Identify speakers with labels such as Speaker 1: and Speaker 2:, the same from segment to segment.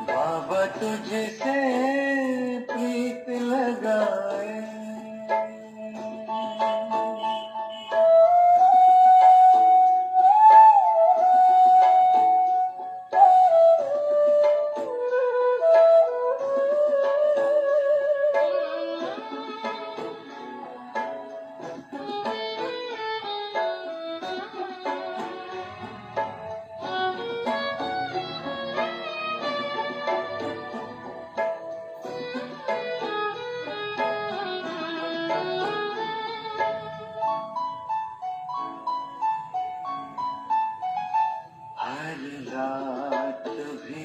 Speaker 1: बाबा तुझसे प्रीत लगाए, हर रात भी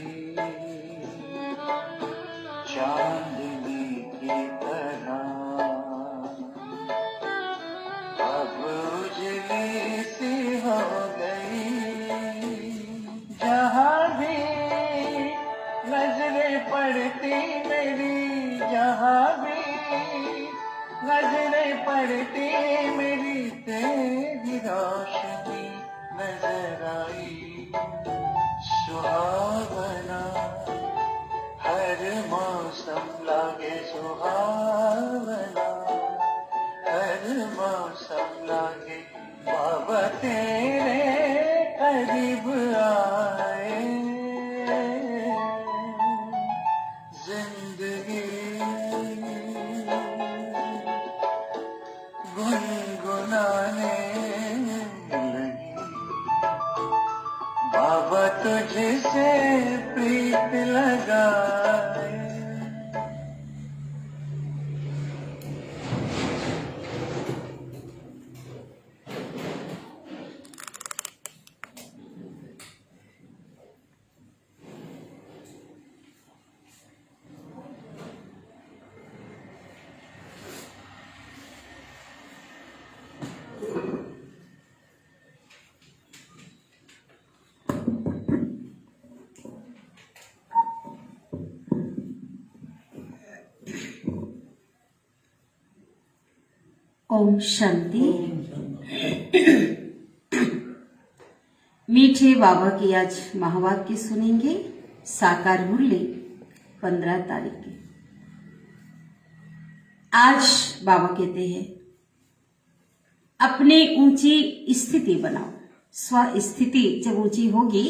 Speaker 1: चांदनी की तरह अब उजली सी हो गई। जहाँ भी नजरें पड़ती मेरी, जहाँ भी नजरें पड़ती मेरी, तेरी रोशनी नजर आई। सुहावना हर मौसम लागे सुहावना, हर मौसम लागे बाबा तेरे करीब आए। जिंदगी गुनगुनाने लगी, बाबा तुझसे प्रीत लगाए।
Speaker 2: ओम शांति। मीठे बाबा की आज महावाक्य सुनेंगे। साकार मुरली 15 तारीख की। आज बाबा कहते हैं अपनी ऊंची स्थिति बनाओ। स्व स्थिति जब ऊंची होगी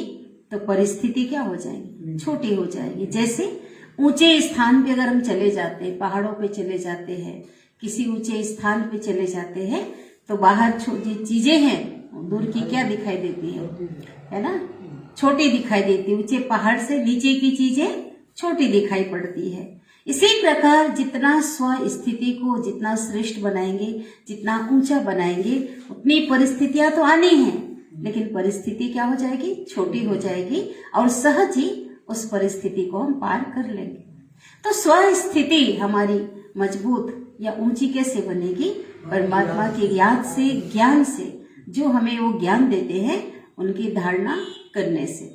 Speaker 2: तो परिस्थिति क्या हो जाएगी? छोटी हो जाएगी। जैसे ऊंचे स्थान पे अगर हम चले जाते हैं, पहाड़ों पे चले जाते हैं, किसी ऊंचे स्थान पे चले जाते हैं तो बाहर छोटी चीजें हैं दूर की क्या दिखाई देती है ना? छोटी दिखाई देती है। ऊंचे पहाड़ से नीचे की चीजें छोटी दिखाई पड़ती है। इसी प्रकार जितना स्व स्थिति को जितना श्रेष्ठ बनाएंगे, जितना ऊंचा बनाएंगे, उतनी परिस्थितियां तो आनी है, लेकिन परिस्थिति क्या हो जाएगी? छोटी हो जाएगी और सहज ही उस परिस्थिति को हम पार कर लेंगे। तो स्व स्थिति हमारी मजबूत या ऊंची कैसे बनेगी? परमात्मा की याद से, ज्ञान से, जो हमें वो ज्ञान देते हैं उनकी धारणा करने से।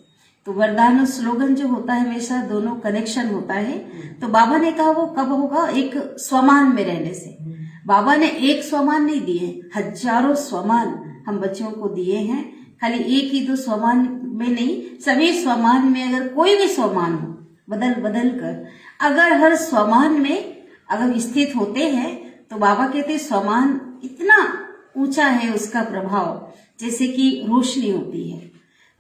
Speaker 2: तो वरदान और स्लोगन जो होता है हमेशा दोनों कनेक्शन होता है। तो बाबा ने कहा वो कब होगा? एक स्वमान में रहने से। बाबा ने एक स्वमान नहीं दिए, हजारों स्वमान हम बच्चों को दिए हैं। खाली एक ही दो स्वमान में नहीं, सभी स्वमान में अगर कोई भी स्वमान हो, बदल बदल कर अगर हर स्वमान में अगर स्थित होते हैं तो बाबा कहते स्वमान इतना ऊंचा है उसका प्रभाव, जैसे कि रोशनी होती है।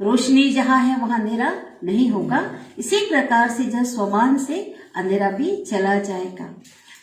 Speaker 2: रोशनी जहां है वहां अंधेरा नहीं होगा। इसी प्रकार से जहां स्वमान से अंधेरा भी चला जाएगा।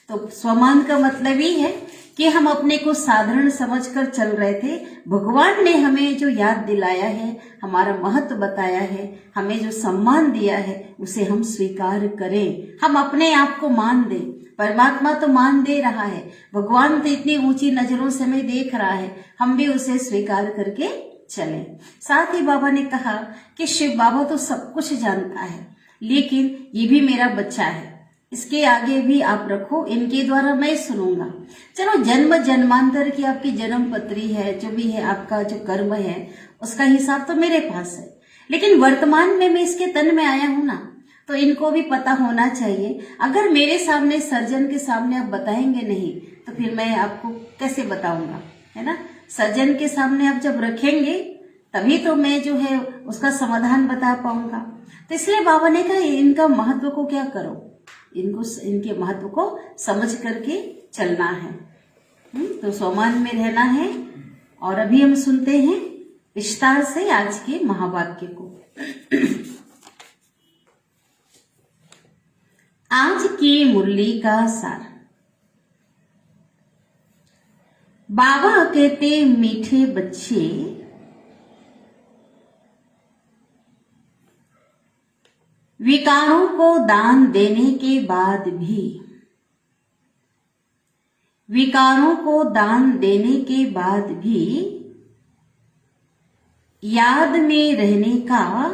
Speaker 2: तो स्वमान का मतलब ही है कि हम अपने को साधारण समझकर चल रहे थे। भगवान ने हमें जो याद दिलाया है, हमारा महत्व बताया है, हमें जो सम्मान दिया है, उसे हम स्वीकार करें। हम अपने आप को मान दें। परमात्मा तो मान दे रहा है, भगवान तो इतनी ऊंची नजरों से हमें देख रहा है, हम भी उसे स्वीकार करके चलें। साथ ही बाबा ने कहा कि शिव बाबा तो सब कुछ जानता है, लेकिन ये भी मेरा बच्चा है, इसके आगे भी आप रखो, इनके द्वारा मैं सुनूंगा। चलो जन्म जन्मांतर की आपकी जन्म पत्री है, जो भी है आपका जो कर्म है, उसका हिसाब तो मेरे पास है, लेकिन वर्तमान में मैं इसके तन में आया हूं ना, तो इनको भी पता होना चाहिए। अगर मेरे सामने सर्जन के सामने आप बताएंगे नहीं तो फिर मैं आपको कैसे बताऊंगा, है ना? सर्जन के सामने आप जब रखेंगे तभी तो मैं जो है उसका समाधान बता पाऊंगा। तो इसलिए बाबा ने कहा इनका महत्व को क्या करो, इनके महत्व को समझ करके चलना है। तो सोमान में रहना है। और अभी हम सुनते हैं विस्तार से आज के महावाक्य को। आज की मुरली का सार। बाबा कहते मीठे बच्चे विकारों को दान देने के बाद भी, विकारों को दान देने के बाद भी याद में रहने का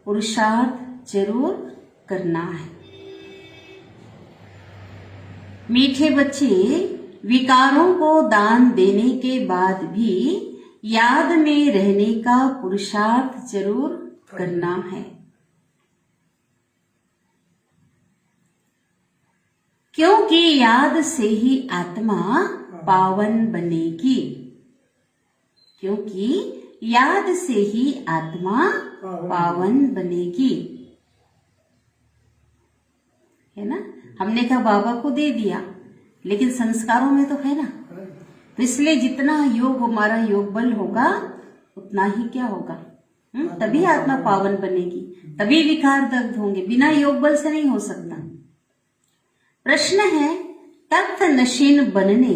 Speaker 2: पुरुषार्थ जरूर करना है। मीठे बच्चे विकारों को दान देने के बाद भी याद में रहने का पुरुषार्थ जरूर करना है, क्योंकि याद से ही आत्मा पावन बनेगी। क्योंकि याद से ही आत्मा पावन बनेगी, है ना। हमने कहा बाबा को दे दिया, लेकिन संस्कारों में तो है ना। तो इसलिए जितना योग हमारा योग बल होगा उतना ही क्या होगा, तभी आत्मा पावन बनेगी, तभी विकार दग्ध होंगे। बिना योग बल से नहीं हो सकता। प्रश्न है, तख्त नशीन बनने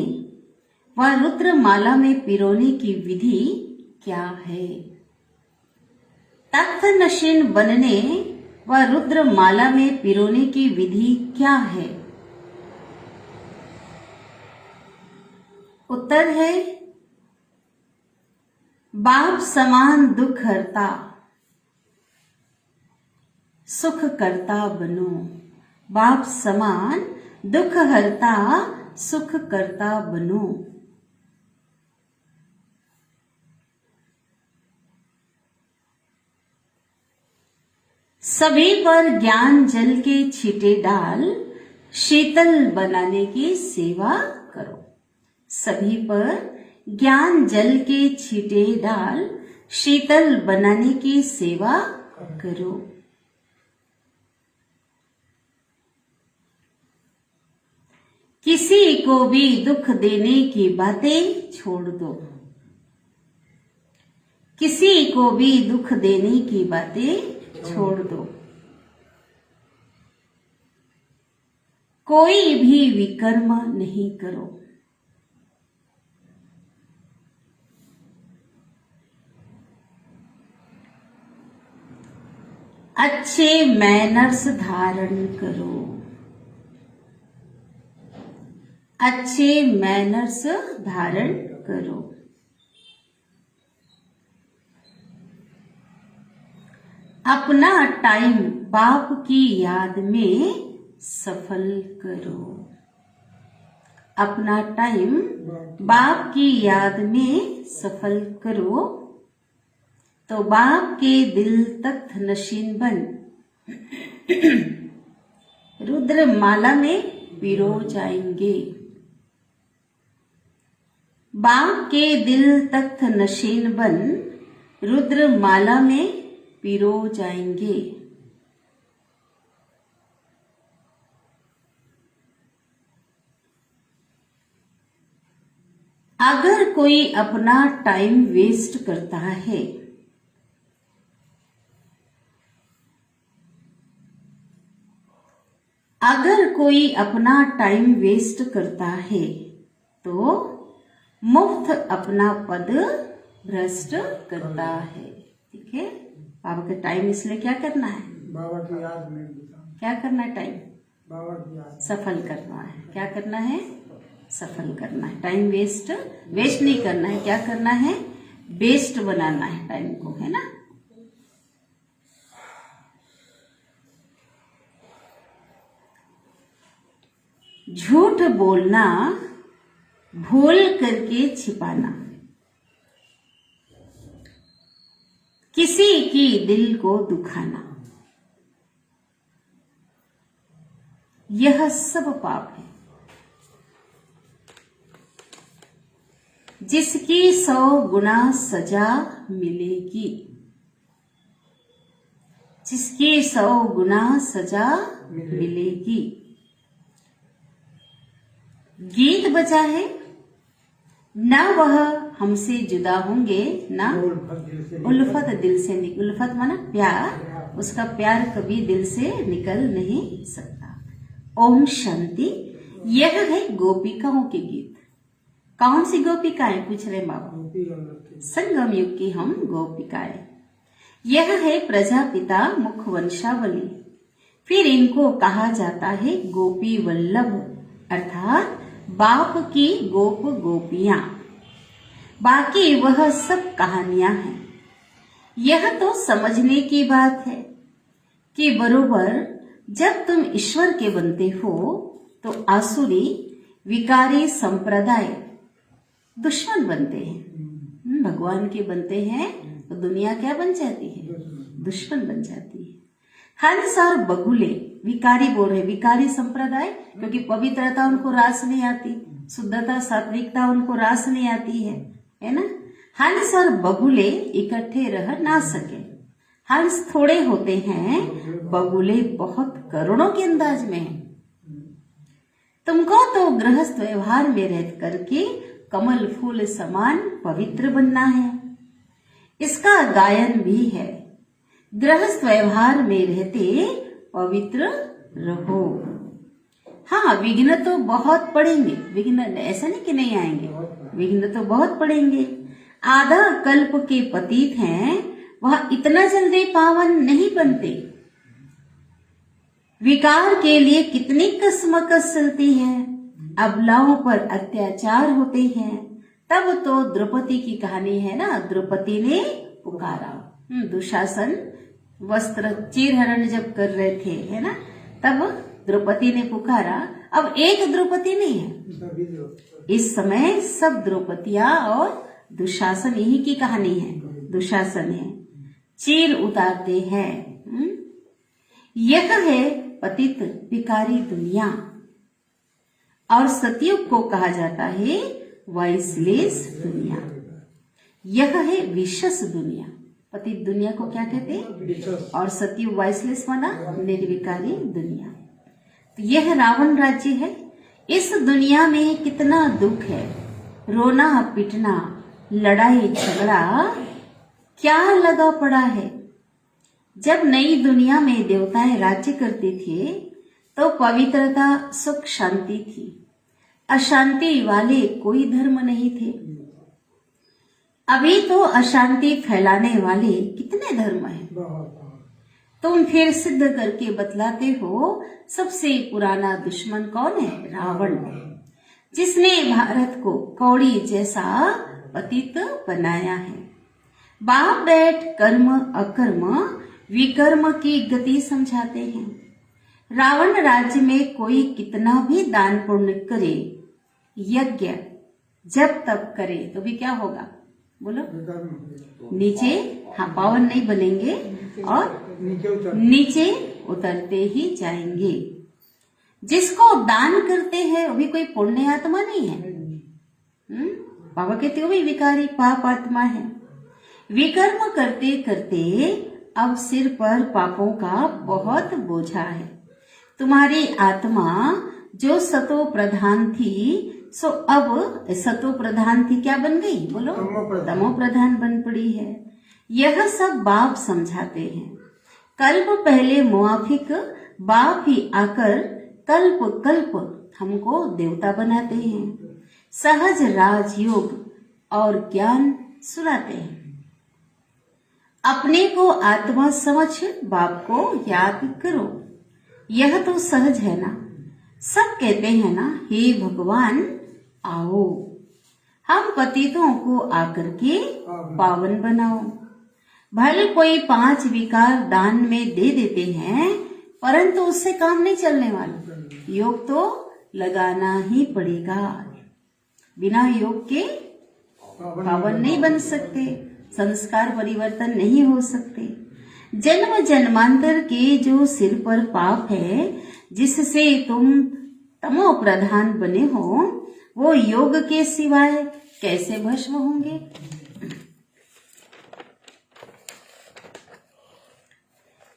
Speaker 2: व रुद्र माला में पिरोने की विधि क्या है? तख्त नशीन बनने व रुद्र माला में पिरोने की विधि क्या है? उत्तर है, बाप समान दुख हरता सुख करता बनो। बाप समान दुख हरता सुख करता बनो। सभी पर ज्ञान जल के छींटे डाल शीतल बनाने की सेवा करो। सभी पर ज्ञान जल के छींटे डाल शीतल बनाने की सेवा करो। किसी को भी दुख देने की बातें छोड़ दो। किसी को भी दुख देने की बातें छोड़ दो। कोई भी विकर्म नहीं करो। अच्छे मैनर्स धारण करो। अच्छे मैनर्स धारण करो। अपना टाइम बाप की याद में सफल करो। अपना टाइम बाप की याद में सफल करो, तो बाप के दिल तख्त नशीन बन रुद्र माला में पिरो जाएंगे। बाप के दिल तख्त नशीन बन रुद्र माला में पिरो जाएंगे। अगर कोई अपना टाइम वेस्ट करता है, अगर कोई अपना टाइम वेस्ट करता है तो मुफ्त अपना पद भ्रष्ट करता है। ठीक है, बाबा का टाइम इसलिए क्या करना है?
Speaker 1: बाबा की याद में
Speaker 2: क्या करना है? टाइम
Speaker 1: बाबा की याद
Speaker 2: सफल करना है। क्या करना है? सफल करना है। टाइम वेस्ट नहीं करना है। क्या करना है? बेस्ट बनाना है टाइम को, है ना। झूठ बोलना, भूल करके छिपाना, किसी की दिल को दुखाना, यह सब पाप है। जिसकी 100 गुना सजा मिलेगी, जिसकी 100 गुना सजा मिलेगी। गीत बजा है, ना वह हमसे जुदा होंगे, ना उल्फत दिल से उल्फत माना प्यार, उसका प्यार कभी दिल से निकल नहीं सकता। ओम शांति। यह है गोपिकाओं के गीत। कौन सी गोपिकाएं पूछ रहे बाबा? संगम युग की हम गोपिकाएं। यह है प्रजापिता मुख वंशावली। फिर इनको कहा जाता है गोपी वल्लभ, अर्थात बाप की गोप गोपियां। बाकी वह सब कहानियां हैं। यह तो समझने की बात है कि बरोबर जब तुम ईश्वर के बनते हो तो आसुरी विकारी संप्रदाय दुश्मन बनते हैं। भगवान के बनते हैं तो दुनिया क्या बन जाती है? दुश्मन बन जाती है। हंस और बगुले विकारी बोल रहे, विकारी संप्रदाय, क्योंकि पवित्रता उनको रास नहीं आती, शुद्धता सात्विकता उनको रास नहीं आती है ना। हंस और बगुले इकट्ठे रह ना सके। हंस थोड़े होते हैं, बगुले बहुत करोड़ों के अंदाज में हैं। तुमको तो गृहस्थ व्यवहार में रह करके कमल फूल समान पवित्र बनना है। इसका गायन भी है, गृहस्थ व्यवहार में रहते पवित्र रहो। हाँ, विघ्न तो बहुत पड़ेंगे, विघ्न ऐसा नहीं कि नहीं आएंगे, विघ्न तो बहुत पड़ेंगे। आधा कल्प के पतित हैं, वह इतना जल्दी पावन नहीं बनते। विकार के लिए कितनी कसमकस चलती है, अबलाओं पर अत्याचार होते हैं। तब तो द्रौपदी की कहानी है ना, द्रौपदी ने पुकारा। दुशासन वस्त्र चीरहरण जब कर रहे थे, है ना, तब द्रौपदी ने पुकारा। अब एक द्रौपदी नहीं है, इस समय सब द्रौपदियां और दुशासन यही की कहानी है। दुशासन है, चीर उतारते हैं। यह है पतित विकारी दुनिया, और सतयुग को कहा जाता है वाइसलेस दुनिया। यह है विशस दुनिया। पतित दुनिया को क्या कहते हैं? और सतयुग वाइसलेस माना निर्विकारी दुनिया। तो यह रावण राज्य है। इस दुनिया में कितना दुख है, रोना पिटना, लड़ाई झगड़ा क्या लगा पड़ा है। जब नई दुनिया में देवताएं राज्य करते थे तो पवित्रता सुख शांति थी, अशांति वाले कोई धर्म नहीं थे। अभी तो अशांति फैलाने वाले कितने धर्म हैं। तुम फिर सिद्ध करके बतलाते हो सबसे पुराना दुश्मन कौन है? रावण, जिसने भारत को कौड़ी जैसा पतित बनाया है। बाप बैठ कर्म अकर्म विकर्म की गति समझाते हैं। रावण राज्य में कोई कितना भी दान पुण्य करे, यज्ञ जब तब करे तो भी क्या होगा? बोलो, नीचे हाँ पावन नहीं बनेंगे और नीचे उतरते ही जाएंगे। जिसको दान करते हैं वो भी कोई पुण्य आत्मा नहीं है। बाबा कहते हो भी विकारी पाप आत्मा है। विकर्म करते करते अब सिर पर पापों का बहुत बोझा है। तुम्हारी आत्मा जो सतो प्रधान थी, सो अब सतो प्रधान थी क्या बन गई? बोलो, तमो प्रधान बन पड़ी है। यह सब बाप समझाते हैं। कल्प पहले मुआफिक बाप ही आकर कल्प कल्प हमको देवता बनाते हैं। सहज राजयोग और ज्ञान सुनाते हैं। अपने को आत्मा समझ बाप को याद करो। यह तो सहज है ना। सब कहते हैं ना, हे भगवान आओ, हम पतितों को आकर के पावन बनाओ। भले कोई 5 विकार दान में दे देते हैं, परंतु उससे काम नहीं चलने वाला। योग तो लगाना ही पड़ेगा। बिना योग के पावन नहीं बन सकते, संस्कार परिवर्तन नहीं हो सकते। जन्म जन्मांतर के जो सिर पर पाप है, जिससे तुम तमो प्रधान बने हो, वो योग के सिवाय कैसे भस्म होंगे?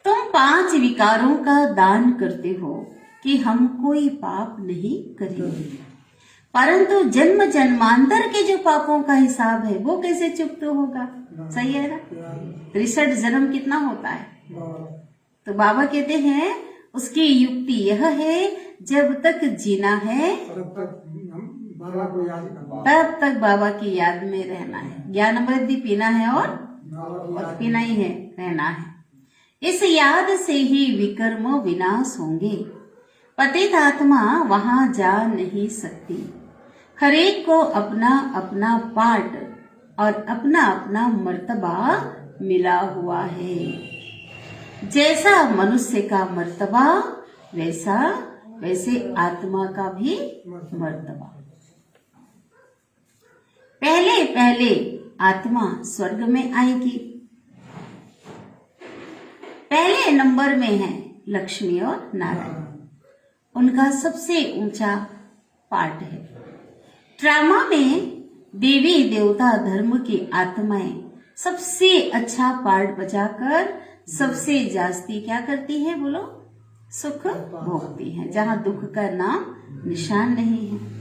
Speaker 2: तुम 5 विकारों का दान करते हो कि हम कोई पाप नहीं करेंगे, परंतु जन्म जन्मांतर के जो पापों का हिसाब है वो कैसे चुकता होगा? सही है ना? 63 जन्म कितना होता है? तो बाबा कहते हैं उसकी युक्ति यह है, जब तक जीना है तब तक बाबा की याद में रहना है, ज्ञान अमृत भी पीना है और पीना ही है, रहना है। इस याद से ही विकर्म विनाश होंगे। पतित आत्मा वहां जा नहीं सकती। हरेक को अपना अपना पाठ और अपना अपना मर्तबा मिला हुआ है। जैसा मनुष्य का मर्तबा वैसे आत्मा का भी मर्तबा। पहले पहले आत्मा स्वर्ग में आएगी। पहले नंबर में है लक्ष्मी और नारायण, उनका सबसे ऊंचा पाठ है। ड्रामा में देवी देवता धर्म की आत्माएं सबसे अच्छा पाठ बजाकर सबसे जास्ती क्या करती है? बोलो, सुख भोगती है, जहां दुख का नाम निशान नहीं है।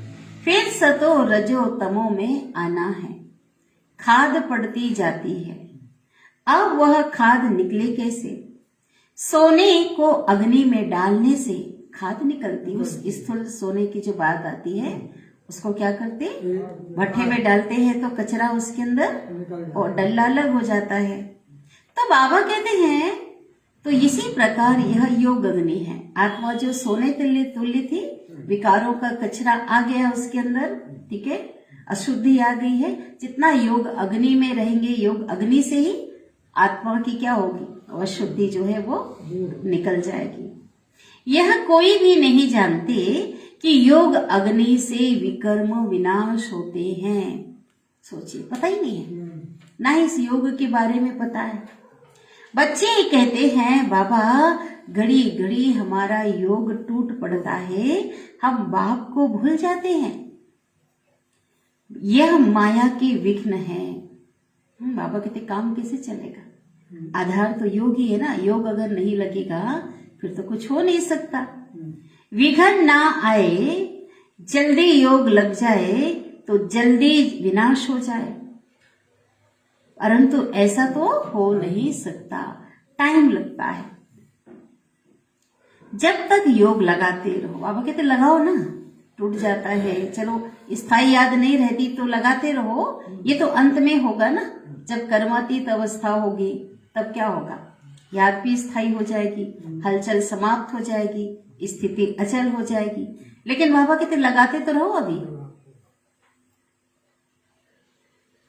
Speaker 2: फिर सतो रजो तमो में आना है। खाद पड़ती जाती है। अब वह खाद निकले कैसे? सोने को अग्नि में डालने से खाद निकलती। उस स्थूल सोने की जो बात आती है उसको क्या करते? भट्ठे में डालते हैं तो कचरा उसके अंदर और डल्ला अलग हो जाता है। तो बाबा कहते हैं तो इसी प्रकार यह योग अग्नि है। आत्मा जो सोने तुल्य थी, विकारों का कचरा आ गया उसके अंदर, ठीक है, अशुद्धि आ गई है। जितना योग अग्नि में रहेंगे, योग अग्नि से ही आत्मा की क्या होगी? अशुद्धि जो है वो निकल जाएगी। यह कोई भी नहीं जानते कि योग अग्नि से विकर्म विनाश होते हैं। सोचिए, पता ही नहीं है, ना ही इस योग के बारे में पता है। बच्चे कहते हैं बाबा घड़ी घड़ी हमारा योग टूट पड़ता है, हम बाप को भूल जाते हैं, यह माया की विघ्न है। बाबा कहते काम कैसे चलेगा? आधार तो योग ही है ना। योग अगर नहीं लगेगा फिर तो कुछ हो नहीं सकता। विघ्न ना आए, जल्दी योग लग जाए तो जल्दी विनाश हो जाए, परंतु ऐसा तो हो नहीं सकता, टाइम लगता है। जब तक योग लगाते रहो, बाबा कहते लगाओ ना, टूट जाता है, चलो स्थायी याद नहीं रहती तो लगाते रहो। ये तो अंत में होगा ना, जब कर्मातीत अवस्था होगी तब क्या होगा? याद भी स्थायी हो जाएगी, हलचल समाप्त हो जाएगी, स्थिति अचल हो जाएगी। लेकिन बाबा कहते लगाते तो रहो अभी,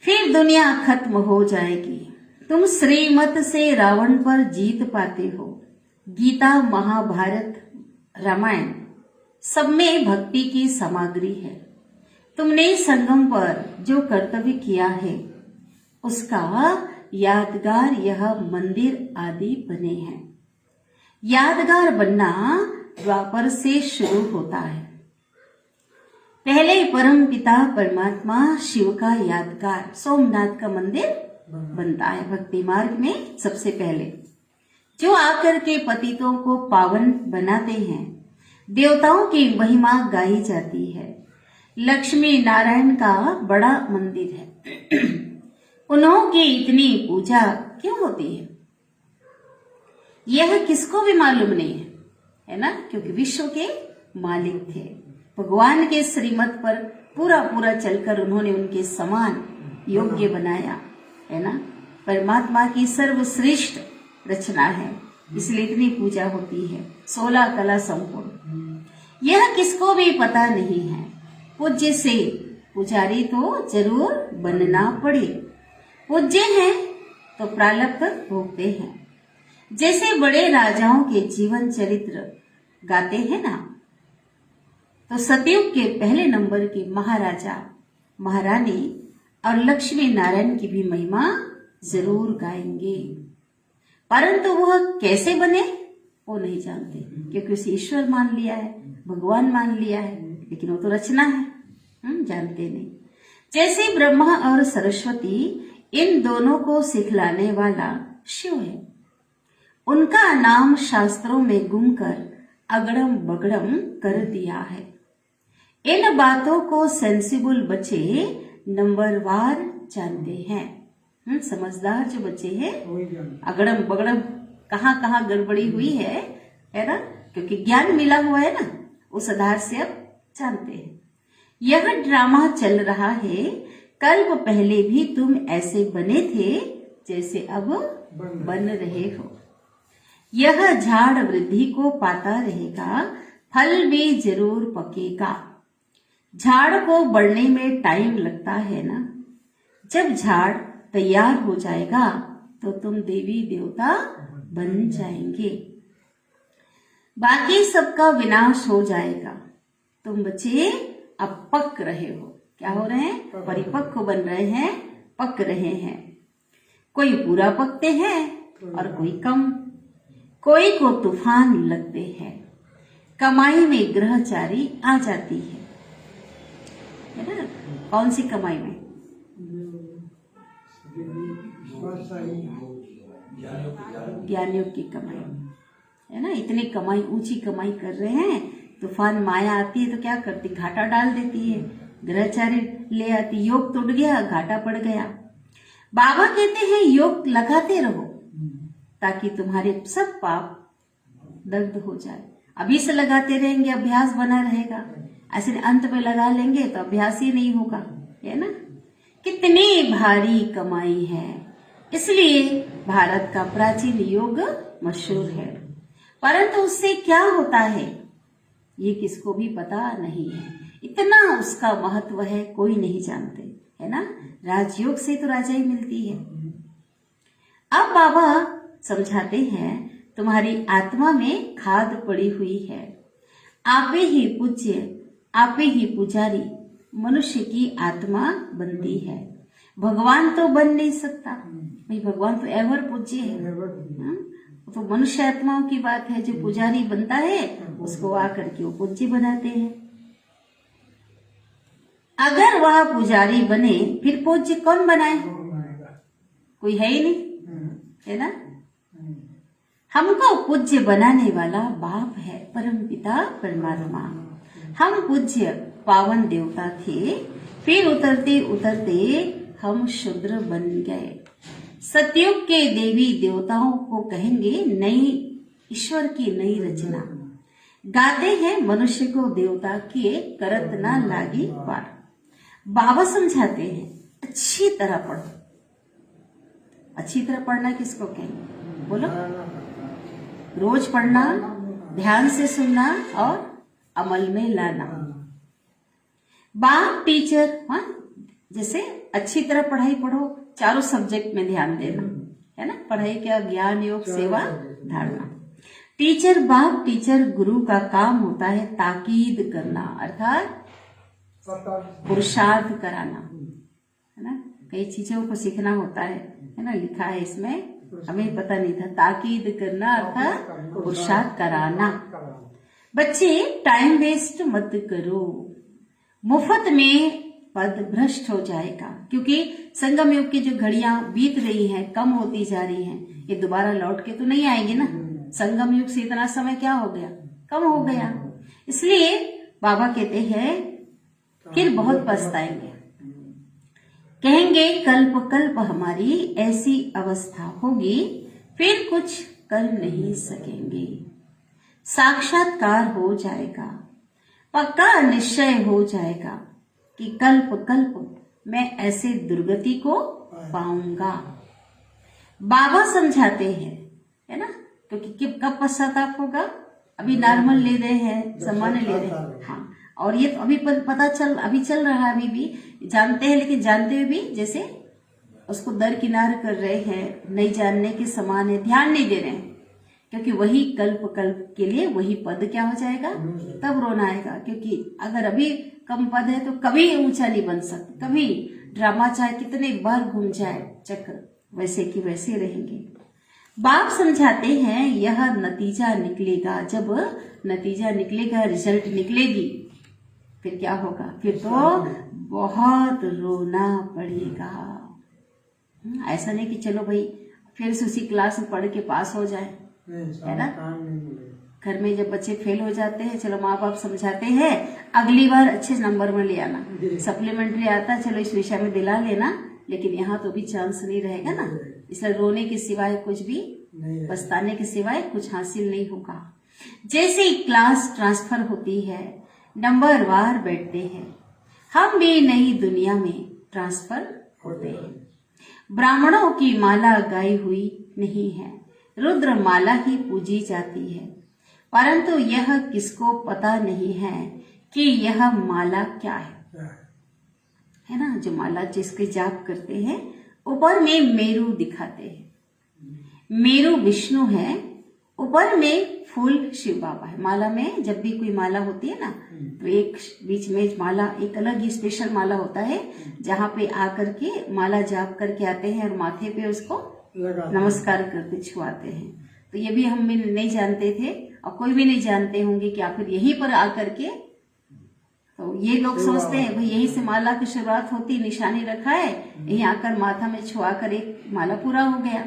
Speaker 2: फिर दुनिया खत्म हो जाएगी। तुम श्रीमत से रावण पर जीत पाते हो। गीता, महाभारत, रामायण सब में भक्ति की सामग्री है। तुमने संगम पर जो कर्तव्य किया है उसका यादगार यह मंदिर आदि बने हैं। यादगार बनना द्वापर से शुरू होता है। पहले परम पिता परमात्मा शिव का यादगार सोमनाथ का मंदिर बनता है भक्ति मार्ग में सबसे पहले, जो आकर के पतितों को पावन बनाते हैं। देवताओं की महिमा गाई जाती है। लक्ष्मी नारायण का बड़ा मंदिर है। उन्होंने इतनी पूजा क्यों होती है यह किसको भी मालूम नहीं है ना? क्योंकि विश्व के मालिक थे, भगवान के श्रीमत पर पूरा चलकर उन्होंने उनके समान योग्य बनाया है ना। परमात्मा की सर्वश्रेष्ठ रचना है, इसलिए इतनी पूजा होती है। 16 कला संपूर्ण, यह किसको भी पता नहीं है। पूज्य से पुजारी तो जरूर बनना पड़े। पूज्य हैं तो प्रारब्ध भोगते हैं। जैसे बड़े राजाओं के जीवन चरित्र गाते हैं ना, तो सतयुग के पहले नंबर के महाराजा महारानी और लक्ष्मी नारायण की भी महिमा जरूर गाएंगे, परंतु वह कैसे बने वो नहीं जानते, क्योंकि उसे ईश्वर मान लिया है, भगवान मान लिया है, लेकिन वो तो रचना है, जानते नहीं। जैसे ब्रह्मा और सरस्वती इन दोनों को सिखलाने वाला शिव है। उनका नाम शास्त्रों में गुम कर अगड़म बगड़म कर दिया है। इन बातों को सेंसिबल बच्चे नंबरवार जानते हैं। समझदार जो बच्चे हैं अगड़म बगड़म कहाँ कहाँ गड़बड़ी हुई है ना, क्योंकि ज्ञान मिला हुआ है ना, उस आधार से अब जानते हैं। यह ड्रामा चल रहा है, कल्प पहले भी तुम ऐसे बने थे जैसे अब बन रहे हो। यह झाड़ वृद्धि को पाता रहेगा, फल भी जरूर पकेगा। झाड़ को बढ़ने में टाइम लगता है ना, जब झाड़ तैयार हो जाएगा तो तुम देवी देवता बन जाएंगे। बाकी सबका विनाश हो जाएगा। तुम बच्चे अब पक रहे हो। क्या हो रहे हैं? परिपक्व बन रहे हैं, पक रहे हैं। कोई पूरा पकते हैं और कोई कम। कोई को तूफान लगते हैं। कमाई में ग्रहचारी आ जाती है ना? कौन सी कमाई में? ज्ञानियों की कमाई है ना। इतनी कमाई, ऊंची कमाई कर रहे हैं, तूफान माया आती है तो क्या करती? घाटा डाल देती है, ग्रहचारी ले आती, योग टूट गया, घाटा पड़ गया। बाबा कहते हैं योग लगाते रहो ताकि तुम्हारे सब पाप दग्ध हो जाए। अभी से लगाते रहेंगे, अभ्यास बना रहेगा। ऐसे अंत में लगा लेंगे तो अभ्यास ही नहीं होगा, है ना। कितनी भारी कमाई है, इसलिए भारत का प्राचीन योग मशहूर है। परंतु उससे क्या होता है ये किसको भी पता नहीं है। इतना उसका महत्व है, कोई नहीं जानते, है ना। राजयोग से तो राजाई मिलती है। अब बाबा समझाते हैं तुम्हारी आत्मा में खाद पड़ी हुई है। आपे ही पूज्य, आपे ही पुजारी मनुष्य की आत्मा बनती है। भगवान तो बन नहीं सकता भाई, भगवान तो एवर पूज्य है। तो मनुष्य आत्माओं की बात है। जो पुजारी बनता है उसको आकर के वो पूज्य बनाते हैं। अगर वह पुजारी बने फिर पूज्य कौन बनाए? कोई है ही नहीं, है ना। हमको पूज्य बनाने वाला बाप है, परम पिता परमात्मा। हम पूज्य पावन देवता थे, फिर उतरते उतरते हम शूद्र बन गए। सतयुग के देवी देवताओं को कहेंगे नई ईश्वर की नई रचना। गाते हैं मनुष्य को देवता किए, करत ना लागी पार। बाबा समझाते हैं अच्छी तरह पढ़ो। अच्छी तरह पढ़ना किसको कहेंगे? बोलो। रोज पढ़ना, ध्यान से सुनना और अमल में लाना। बाप टीचर, हाँ, जैसे अच्छी तरह पढ़ाई पढ़ो, चारों सब्जेक्ट में ध्यान देना, है ना। पढ़ाई क्या? ज्ञान, योग, सेवा, धारणा। टीचर, बाप टीचर गुरु का काम होता है ताकीद करना, अर्थात पुरुषार्थ कराना, है ना। कई चीजों को सीखना होता है ना। लिखा है इसमें, हमें पता नहीं था। ताकीद करना अर्थात पुरुषार्थ कराना। बच्चे टाइम वेस्ट मत करो, मुफ्त में पद भ्रष्ट हो जाएगा। क्योंकि संगम युग की जो घड़ियां बीत रही हैं, कम होती जा रही हैं, ये दोबारा लौट के तो नहीं आएगी ना। संगम युग से इतना समय क्या हो गया? कम हो गया। इसलिए बाबा कहते हैं फिर बहुत पछताएंगे, कहेंगे कल्प कल्प हमारी ऐसी अवस्था होगी, फिर कुछ कर नहीं सकेंगे। साक्षात्कार हो जाएगा, पक्का निश्चय हो जाएगा कि कल्प कल्प मैं ऐसे दुर्गति को पाऊंगा। बाबा समझाते हैं, है ना। क्योंकि कब पश्चाताप होगा? अभी नॉर्मल ले रहे हैं, सामान्य ले रहे हैं, हाँ। और ये तो अभी पता अभी चल रहा है, अभी भी जानते हैं, लेकिन जानते हुए भी जैसे उसको दरकिनार कर रहे हैं, नहीं जानने के समान है, ध्यान नहीं दे रहे हैं। क्योंकि वही कल्प कल्प के लिए वही पद क्या हो जाएगा? तब रोना आएगा। क्योंकि अगर अभी कम पद है तो कभी ऊंचा नहीं बन सकता। कभी ड्रामा चाहे कितने बार घूम जाए चक्र, वैसे की वैसे रहेंगे। बाप समझाते हैं यह नतीजा निकलेगा। जब नतीजा निकलेगा, रिजल्ट निकलेगी, फिर क्या होगा? फिर तो बहुत रोना पड़ेगा। ऐसा नहीं कि चलो भाई फिर से उसी क्लास में पढ़ के पास हो जाए, है ना? घर में जब बच्चे फेल हो जाते हैं, चलो माँ बाप समझाते हैं अगली बार अच्छे नंबर में ले आना, सप्लीमेंट्री आता है चलो इस विषय में दिला लेना, लेकिन यहाँ तो भी चांस नहीं रहेगा ना। इसलिए रोने के सिवाय कुछ भी, पछताने के सिवाय कुछ हासिल नहीं होगा। जैसे क्लास ट्रांसफर होती है, नंबर वार बैठते हैं, हम भी नई दुनिया में ट्रांसफर होते हैं। ब्राह्मणों की माला गाई हुई नहीं है, रुद्र माला ही पूजी जाती है, परंतु यह किसको पता नहीं है कि यह माला क्या है ना? जो माला जिसके जाप करते हैं, ऊपर में मेरू दिखाते हैं, मेरू विष्णु है, ऊपर में फूल शिव बाबा है। माला में जब भी कोई माला होती है ना, तो एक बीच में माला, एक अलग ही स्पेशल माला होता है जहाँ पे आकर के माला जाप करके आते हैं और माथे पे उसको नमस्कार करके छुआते हैं। तो ये भी हम भी नहीं जानते थे और कोई भी नहीं जानते होंगे कि आखिर यहीं पर आकर के, तो ये लोग सोचते हैं भाई यहीं से माला की शुरुआत होती, निशानी रखा है, यहीं आकर माथा में छुआ कर एक माला पूरा हो गया।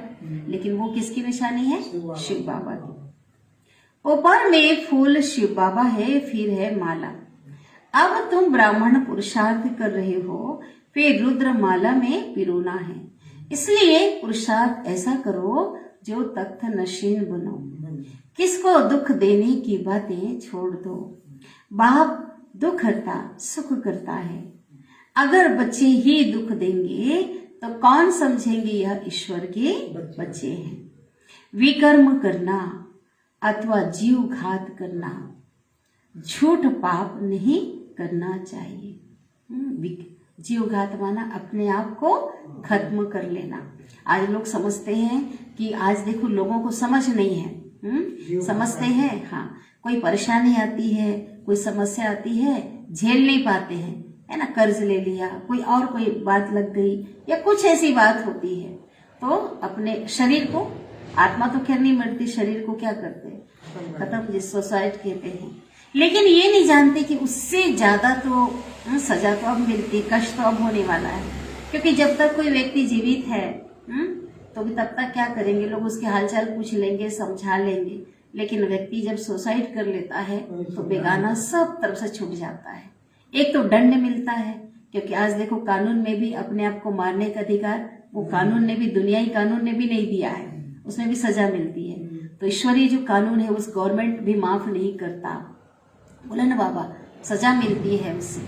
Speaker 2: लेकिन वो किसकी निशानी है? शिव बाबा की। ऊपर में फूल शिव बाबा है, फिर है माला। अब तुम ब्राह्मण पुरुषार्थ कर रहे हो, फिर रुद्र माला में पिरोना है, इसलिए पुरुषार्थ ऐसा करो जो तख्त नशीन बनो। किसको दुख देने की बातें छोड़ दो, बाप दुख हरता सुख करता है। अगर बच्चे ही दुख देंगे तो कौन समझेंगे यह ईश्वर के बच्चे हैं। विकर्म करना अथवा जीव घात करना, झूठ पाप नहीं करना चाहिए। जीव घात माना अपने आप को खत्म कर लेना। आज लोग समझते हैं कि आज देखो लोगों को समझ नहीं है, समझते हैं, हाँ, कोई परेशानी आती है, कोई समस्या आती है, झेल नहीं पाते हैं, है ना, कर्ज ले लिया, कोई और कोई बात लग गई या कुछ ऐसी बात होती है, तो अपने शरीर को, आत्मा तो खैर नहीं मरती, शरीर को क्या करते हैं? खत्म, जिस सुसाइड कहते हैं। लेकिन ये नहीं जानते कि उससे ज्यादा तो सजा तो अब मिलती, कष्ट तो अब होने वाला है। क्योंकि जब तक कोई व्यक्ति जीवित है तो भी तब तक क्या करेंगे लोग? उसके हालचाल पूछ लेंगे, समझा लेंगे। लेकिन व्यक्ति जब सुसाइड कर लेता है तो बेगाना सब तरफ से छूट जाता है। एक तो दंड मिलता है, क्योंकि आज देखो कानून में भी अपने आप को मारने का अधिकार वो कानून ने भी, दुनियाई कानून ने भी नहीं दिया है, उसमें भी सजा मिलती है। तो ईश्वरीय जो कानून है उस गवर्नमेंट भी माफ नहीं करता, बोला ना बाबा, सजा मिलती है उससे,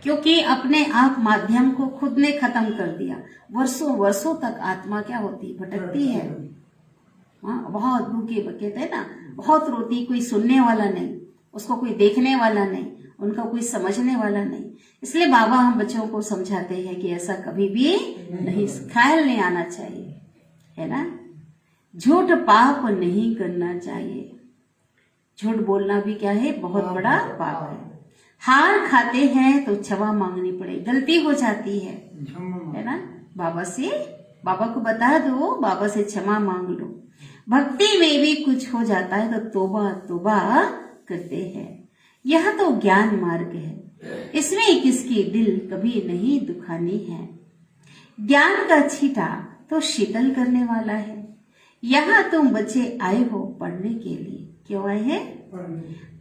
Speaker 2: क्योंकि अपने आप माध्यम को खुद ने खत्म कर दिया। वर्षों वर्षों तक आत्मा क्या होती, भटकती है, बहुत भूखे कहते हैं ना, बहुत रोती, कोई सुनने वाला नहीं, उसको कोई देखने वाला नहीं, उनका कोई समझने वाला नहीं। इसलिए बाबा हम बच्चों को समझाते हैं कि ऐसा कभी भी नहीं, ख्याल नहीं आना चाहिए, है ना। झूठ पाप नहीं करना चाहिए। झूठ बोलना भी क्या है, बहुत बड़ा पाप है। हार खाते हैं तो क्षमा मांगनी पड़े, गलती हो जाती है ना, बाबा से, बाबा को बता दो, बाबा से क्षमा मांग लो। भक्ति में भी कुछ हो जाता है तो तोबा तोबा करते हैं। यह तो ज्ञान मार्ग है, इसमें किसकी दिल कभी नहीं दुखानी है। ज्ञान का छींटा तो शीतल करने वाला है। यहाँ तुम बच्चे आए हो पढ़ने के लिए, क्यों आए हैं?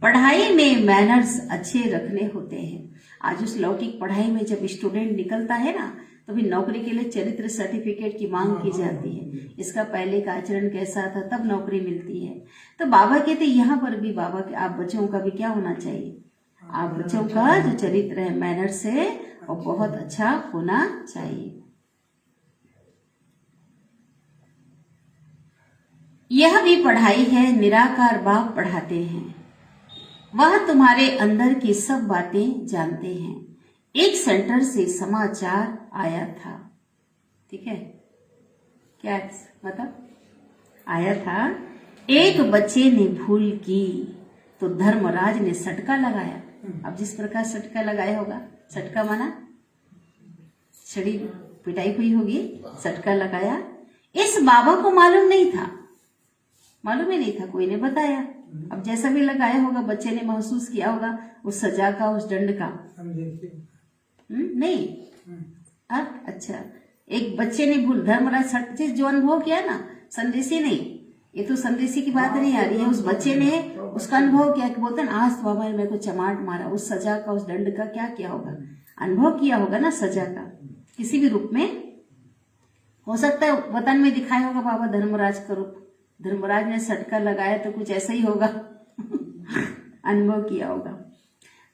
Speaker 2: पढ़ाई में मैनर्स अच्छे रखने होते हैं। आज उस लौकिक पढ़ाई में जब स्टूडेंट निकलता है ना, तो भी नौकरी के लिए चरित्र सर्टिफिकेट की मांग की जाती है, इसका पहले का आचरण कैसा था तब नौकरी मिलती है। तो बाबा कहते यहाँ पर भी, बाबा के आप बच्चों का भी क्या होना चाहिए, आप बच्चों का जो चरित्र है, मैनर्स है, वो बहुत अच्छा होना चाहिए। यह भी पढ़ाई है, निराकार बाप पढ़ाते हैं, वह तुम्हारे अंदर की सब बातें जानते हैं। एक सेंटर से समाचार आया था, ठीक है, क्या मतलब आया था, एक बच्चे ने भूल की तो धर्मराज ने सटका लगाया। अब जिस प्रकार सटका लगाया होगा, सटका माना छड़ी पिटाई हुई होगी, सटका लगाया। इस बाबा को मालूम नहीं था, मालूम ही नहीं था, कोई ने बताया, अब जैसा भी लगाया होगा बच्चे ने महसूस किया होगा उस सजा का, उस दंड का। नहीं। अच्छा, एक बच्चे ने भूल धर्मराज जिस जो अनुभव किया ना, संदेशी नहीं, ये तो संदेशी की बात नहीं आ रही है, उस बच्चे ने उसका अनुभव किया कि बोलते ना आज बाबा ने मेरे को चमाट मारा, उस सजा का, उस दंड का क्या किया होगा, अनुभव किया होगा ना सजा का किसी भी रूप में। हो सकता है वतन में दिखाया होगा बाबा धर्मराज का रूप, धर्मराज ने सटका लगाया तो कुछ ऐसा ही होगा अनुभव किया होगा।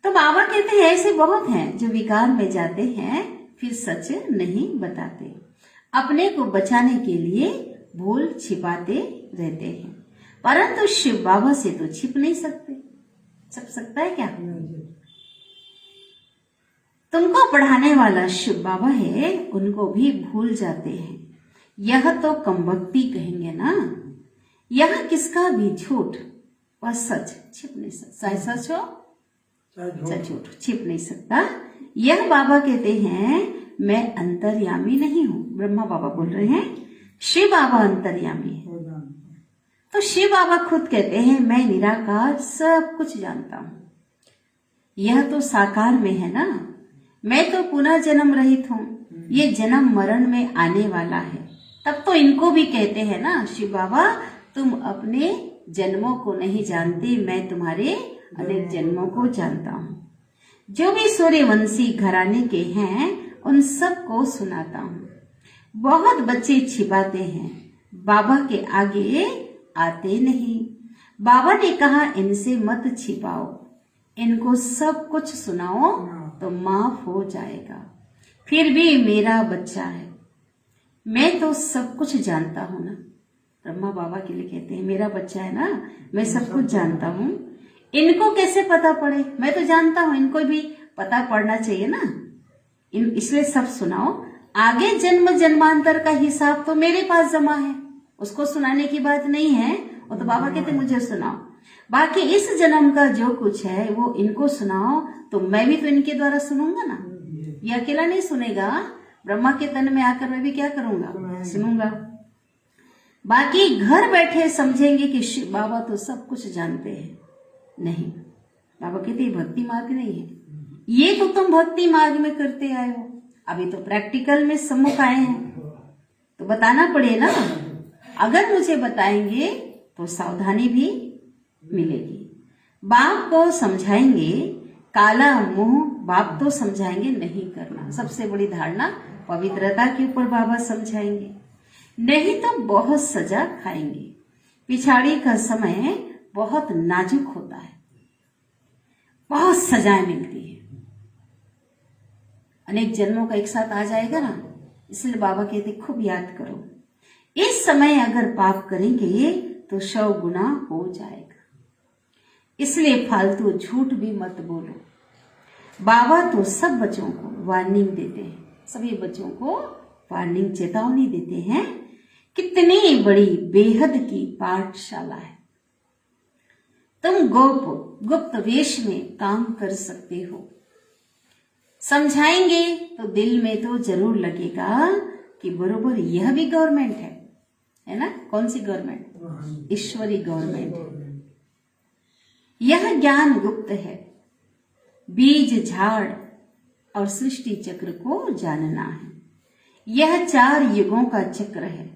Speaker 2: तो बाबा कहते हैं ऐसे बहुत हैं जो विकार में जाते हैं फिर सच नहीं बताते, अपने को बचाने के लिए भूल छिपाते रहते हैं, परंतु शिव बाबा से तो छिप नहीं सकते। छिप सकता है क्या? तुमको पढ़ाने वाला शिव बाबा है, उनको भी भूल जाते हैं। यह तो कमबख्ती कहेंगे ना, यह किसका भी झूठ और सच छिप नहीं सकता, चाहे सच हो चाहे झूठ छिप नहीं सकता। यह बाबा कहते हैं मैं अंतर्यामी नहीं हूं, ब्रह्मा बाबा बोल रहे हैं, शिव बाबा अंतर्यामी है। तो शिव बाबा खुद कहते हैं मैं निराकार सब कुछ जानता हूं, यह तो साकार में है ना, मैं तो पुनः जन्म रहित हूं, ये जन्म मरण में आने वाला है। तब तो इनको भी कहते हैं ना शिव बाबा तुम अपने जन्मों को नहीं जानते, मैं तुम्हारे अनेक जन्मों को जानता हूं। जो भी सूर्यवंशी घराने के हैं उन सबको सुनाता हूं। बहुत बच्चे छिपाते हैं, बाबा के आगे आते नहीं। बाबा ने कहा इनसे मत छिपाओ, इनको सब कुछ सुनाओ तो माफ हो जाएगा। फिर भी मेरा बच्चा है, मैं तो सब कुछ जानता हूं ना। ब्रह्मा बाबा के लिए कहते हैं मेरा बच्चा है ना, मैं सब कुछ जानता हूं, इनको कैसे पता पड़े, मैं तो जानता हूं, इनको भी पता पड़ना चाहिए ना, इसलिए सब सुनाओ। आगे जन्म जन्मांतर का हिसाब तो मेरे पास जमा है, उसको सुनाने की बात नहीं है, वो तो बाबा कहते मुझे सुनाओ। बाकी इस जन्म का जो कुछ है वो इनको सुनाओ, तो मैं भी तो इनके द्वारा सुनूंगा ना, ये अकेला नहीं सुनेगा, ब्रह्मा के तन में आकर मैं भी क्या करूंगा, सुनूंगा। बाकी घर बैठे समझेंगे कि शिव बाबा तो सब कुछ जानते हैं, नहीं, बाबा कहते ये भक्ति मार्ग नहीं है, ये तो तुम भक्ति मार्ग में करते आए हो, अभी तो प्रैक्टिकल में सम्मुख आए हैं, तो बताना पड़े ना। अगर मुझे बताएंगे तो सावधानी भी मिलेगी। बाप को समझाएंगे, काला मुंह बाप तो समझाएंगे नहीं करना, सबसे बड़ी धारणा पवित्रता के ऊपर बाबा समझाएंगे, नहीं तो बहुत सजा खाएंगे। पिछाड़ी का समय बहुत नाजुक होता है, बहुत सजाएं मिलती है, अनेक जन्मों का एक साथ आ जाएगा ना, इसलिए बाबा कहते खूब याद करो, इस समय अगर पाप करेंगे तो 100 गुना हो जाएगा, इसलिए फालतू झूठ भी मत बोलो। बाबा तो सब बच्चों को वार्निंग देते हैं, सभी बच्चों को वार्निंग चेतावनी देते हैं। कितनी बड़ी बेहद की पाठशाला है, तुम गुप्त वेश में काम कर सकते हो। समझाएंगे तो दिल में तो जरूर लगेगा कि बरोबर यह भी गवर्नमेंट है ना। कौन सी गवर्नमेंट? ईश्वरी गवर्नमेंट है। यह ज्ञान गुप्त है, बीज झाड़ और सृष्टि चक्र को जानना है। यह 4 युगों का चक्र है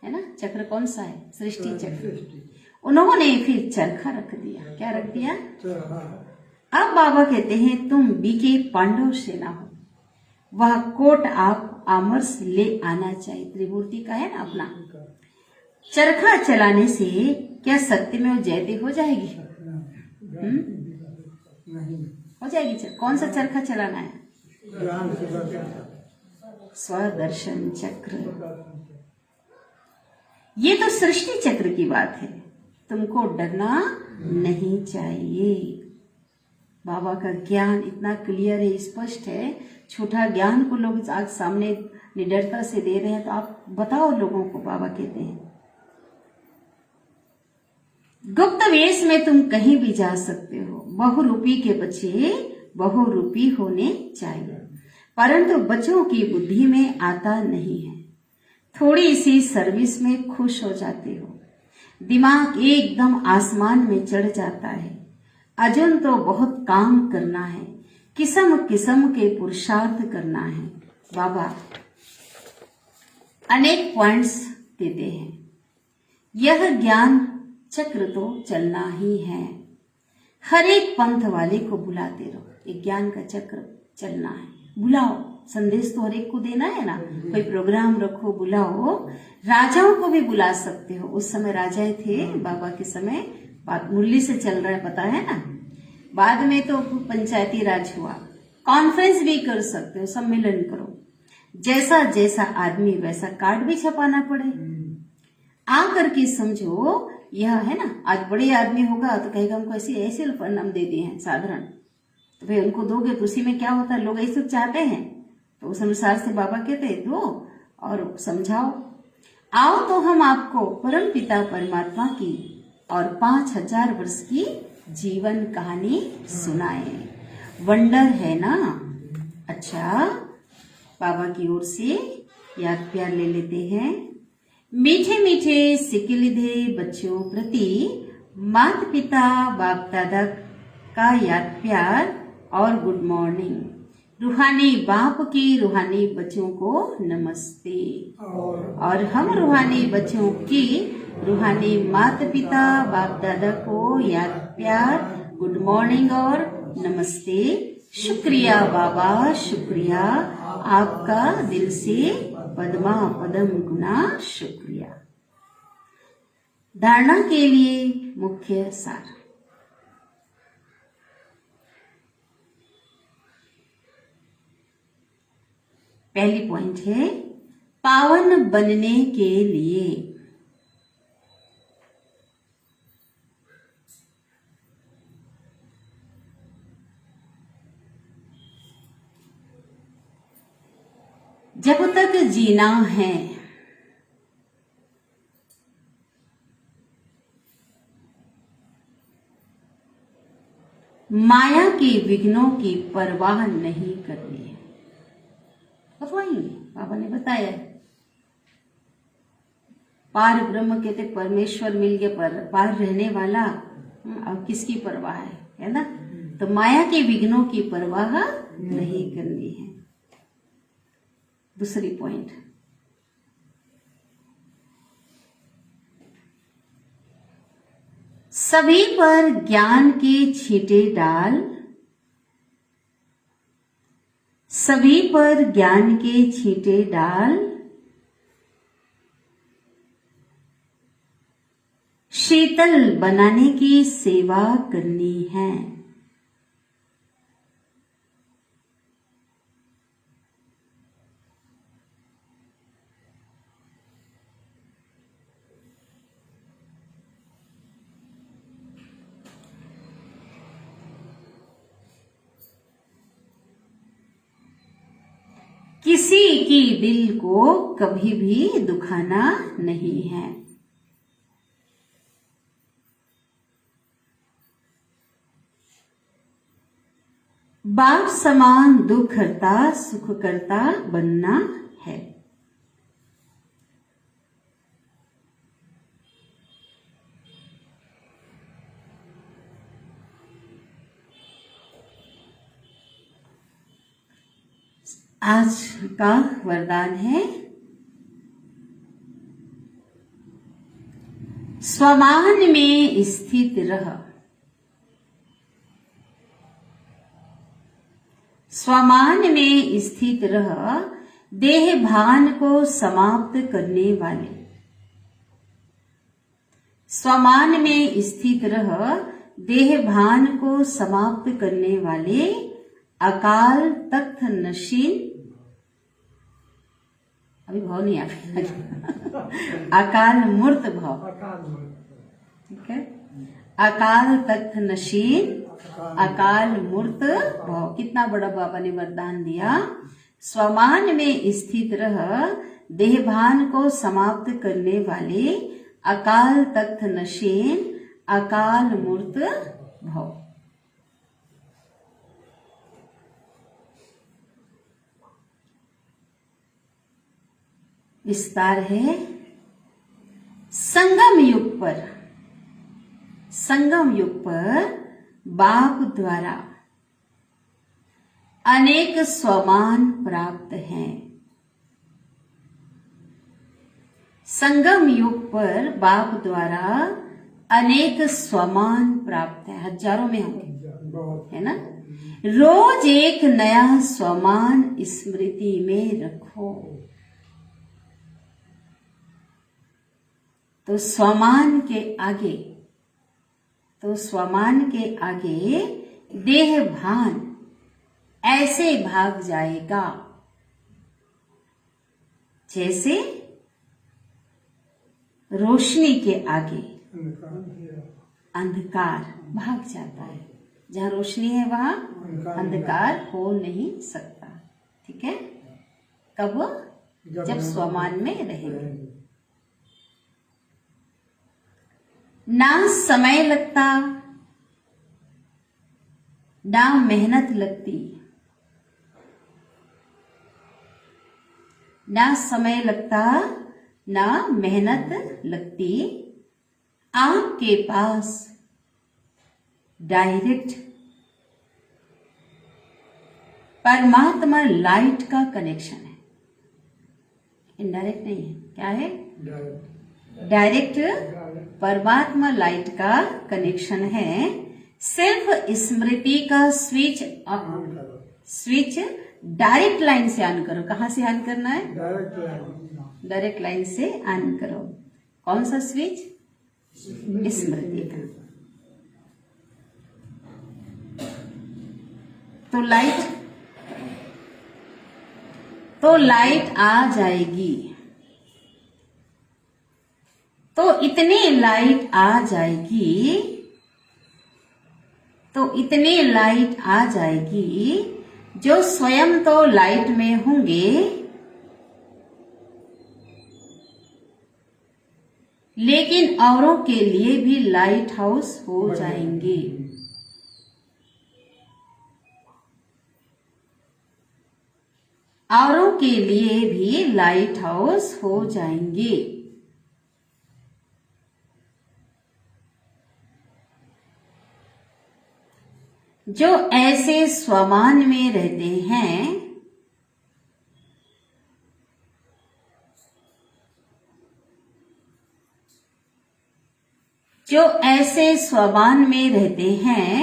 Speaker 2: ना। चक्र कौन सा है? सृष्टि चक्र। उन्होंने फिर चरखा रख दिया। क्या रख दिया? अब बाबा कहते हैं तुम बीके पांडव सेना हो, वह कोट आप आमर्स ले आना चाहिए। त्रिमूर्ति का है ना अपना। चरखा चलाने से क्या सत्य में वो जयते हो जाएगी? हो जाएगी। कौन सा चरखा चलाना है? स्वदर्शन चक्र। ये तो सृष्टि चक्र की बात है, तुमको डरना नहीं चाहिए। बाबा का ज्ञान इतना क्लियर है, स्पष्ट है। छोटा ज्ञान को लोग आज सामने निडरता से दे रहे हैं, तो आप बताओ लोगों को। बाबा कहते हैं गुप्त वेश में तुम कहीं भी जा सकते हो। बहुरूपी के बच्चे बहुरूपी होने चाहिए, परंतु बच्चों की बुद्धि में आता नहीं है। थोड़ी सी सर्विस में खुश हो जाते हो। दिमाग एकदम आसमान में चढ़ जाता है। अजन तो बहुत काम करना है, किस्म किस्म के पुरुषार्थ करना है। बाबा अनेक पॉइंट्स देते हैं। यह ज्ञान चक्र तो चलना ही है। हर एक पंथ वाले को बुलाते रहो, एक ज्ञान का चक्र चलना है। बुलाओ, संदेश तो हर एक को देना है ना। कोई प्रोग्राम रखो, बुलाओ। राजाओं को भी बुला सकते हो। उस समय राजाएं थे बाबा के समय, बात मुरली से चल रहा है, पता है ना। बाद में तो पंचायती राज हुआ। कॉन्फ्रेंस भी कर सकते हो, सम्मेलन करो। जैसा जैसा आदमी वैसा कार्ड भी छपाना पड़े। आ करके समझो, यह है ना। आज बड़े आदमी होगा तो कहेगा हमको ऐसे ऐसे नाम दे दिए हैं साधारण, तो भाई उनको दोगे तो उसी में क्या होता है, लोग ऐसे चाहते हैं। तो उस अनुसार से बाबा कहते हैं दो और समझाओ। आओ तो हम आपको परम पिता परमात्मा की और 5000 वर्ष की जीवन कहानी सुनाए। वंडर है ना। अच्छा, बाबा की ओर से याद प्यार ले लेते हैं। मीठे मीठे सिकिलिधे बच्चों प्रति माता पिता बाप दादा का याद प्यार और गुड मॉर्निंग। रूहानी बाप की रूहानी बच्चों को नमस्ते। और हम रूहानी बच्चों की रूहानी माता पिता बाप दादा को याद प्यार, गुड मॉर्निंग और नमस्ते। शुक्रिया बाबा, शुक्रिया आपका दिल से पद्मा पदम गुना शुक्रिया। धारणा के लिए मुख्य सार। पहली पॉइंट है पावन बनने के लिए जब तक जीना है माया के विघ्नों की परवाह नहीं करनी है। बताएंगे, बाबा ने बताया। पार ब्रह्म कहते परमेश्वर मिल गया, पर पार रहने वाला अब किसकी परवाह है ना। तो माया के विघ्नों की परवाह नहीं करनी है। दूसरी पॉइंट, सभी पर ज्ञान के छींटे डाल, सभी पर ज्ञान के छींटे डाल, शीतल बनाने की सेवा करनी है। किसी की दिल को कभी भी दुखाना नहीं है। बाप समान दुख करता सुख करता बनना है। आज का वरदान है स्वमान में स्थित रह। स्वमान में स्थित रह, देह भान को समाप्त करने वाले। स्वमान में स्थित रह, देह भान को समाप्त करने वाले अकाल तख्त नशीन, अभी भाव नहीं आ अकाल मूर्त भाव, ठीक है। अकाल तख्त नशीन, अकाल मूर्त भाव। कितना बड़ा बाबा ने वरदान दिया। स्वमान में स्थित रह, देहभान को समाप्त करने वाले अकाल तख्त नशीन, अकाल मूर्त भाव। विस्तार है। संगम युग पर संगम युग पर बाप द्वारा अनेक स्वमान प्राप्त हैं। संगम युग पर बाप द्वारा अनेक स्वमान प्राप्त है, हजारों में होंगे, है ना। रोज एक नया स्वमान स्मृति में रखो, तो स्वमान के आगे देह भान ऐसे भाग जाएगा जैसे रोशनी के आगे अंधकार भाग जाता है। जहां रोशनी है वहां अंधकार हो नहीं सकता। ठीक है, कब? जब स्वमान में रहेंगे। ना समय लगता, ना मेहनत लगती, ना समय लगता, ना मेहनत लगती, आपके पास डायरेक्ट परमात्मा लाइट का कनेक्शन है। इनडायरेक्ट नहीं है, क्या है? डायरेक्ट परमात्मा लाइट का कनेक्शन है। सिर्फ स्मृति का स्विच डायरेक्ट लाइन से ऑन करो। कहां से ऑन करना है? डायरेक्ट लाइन से ऑन करो। कौन सा स्विच? स्मृति का। तो लाइट आ जाएगी। तो इतनी लाइट आ जाएगी जो स्वयं तो लाइट में होंगे, लेकिन औरों के लिए भी लाइट हाउस हो जाएंगे। औरों के लिए भी लाइट हाउस हो जाएंगे। जो ऐसे स्वमान में रहते हैं,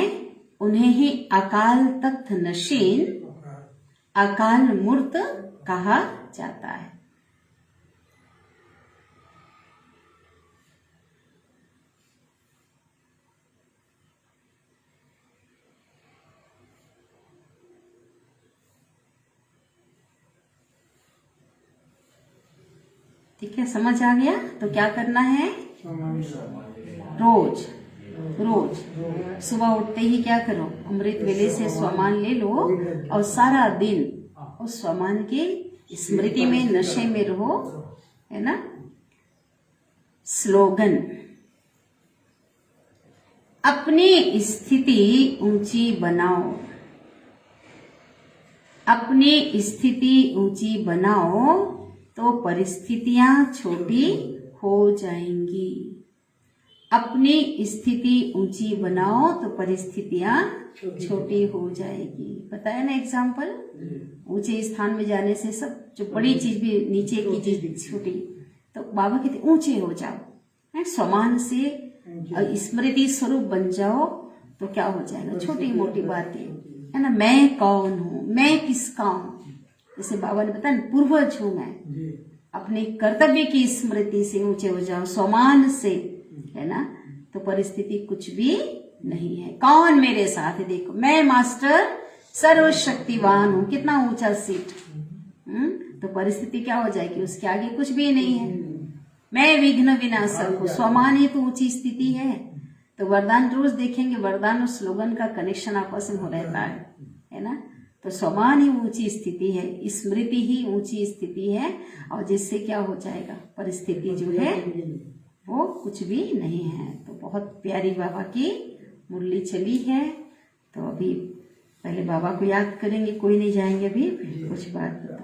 Speaker 2: उन्हें ही अकाल तख्त नशीन, अकाल मूर्त कहा जाता है। ठीक है, समझ आ गया? तो क्या करना है? रोज सुबह उठते ही क्या करो? अमृत वेले से स्वमान ले लो और सारा दिन उस स्वमान की स्मृति में, नशे में रहो, है ना। स्लोगन: अपनी स्थिति ऊंची बनाओ, अपनी स्थिति ऊंची बनाओ तो परिस्थितियां छोटी हो जाएंगी। अपनी स्थिति ऊंची बनाओ तो परिस्थितियां छोटी हो जाएगी। बताया ना एग्जाम्पल? ऊंचे स्थान में जाने से सब जो बड़ी चीज भी नीचे की चीज छोटी। तो बाबा कहते ऊंचे हो जाओ, समान से स्मृति स्वरूप बन जाओ तो क्या हो जाएगा? छोटी मोटी बातें, है ना। मैं कौन हूं, मैं किसका हूं, जैसे बाबा ने बताया पूर्वज हूं मैं। अपने कर्तव्य की स्मृति से ऊंचे हो जाओ, समान से, है ना। तो परिस्थिति कुछ भी नहीं है। कौन मेरे साथ है? देखो, मैं मास्टर सर्वशक्तिवान हूं। कितना ऊंचा सीट। तो परिस्थिति क्या हो जाएगी? उसके आगे कुछ भी नहीं है। मैं विघ्न विनाशक हूं। स्वमान ही तो ऊंची स्थिति है। तो वरदान रोज देखेंगे, वरदान और स्लोगन का कनेक्शन आपस में हो रहता है ना। तो स्वमान ही ऊंची स्थिति है, स्मृति ही ऊंची स्थिति है, और जिससे क्या हो जाएगा? परिस्थिति जो है वो कुछ भी नहीं है। तो बहुत प्यारी बाबा की मुरली चली है। तो अभी पहले बाबा को याद करेंगे, कोई नहीं जाएंगे अभी, कुछ बात बता।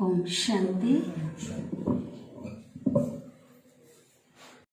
Speaker 2: ओम शांति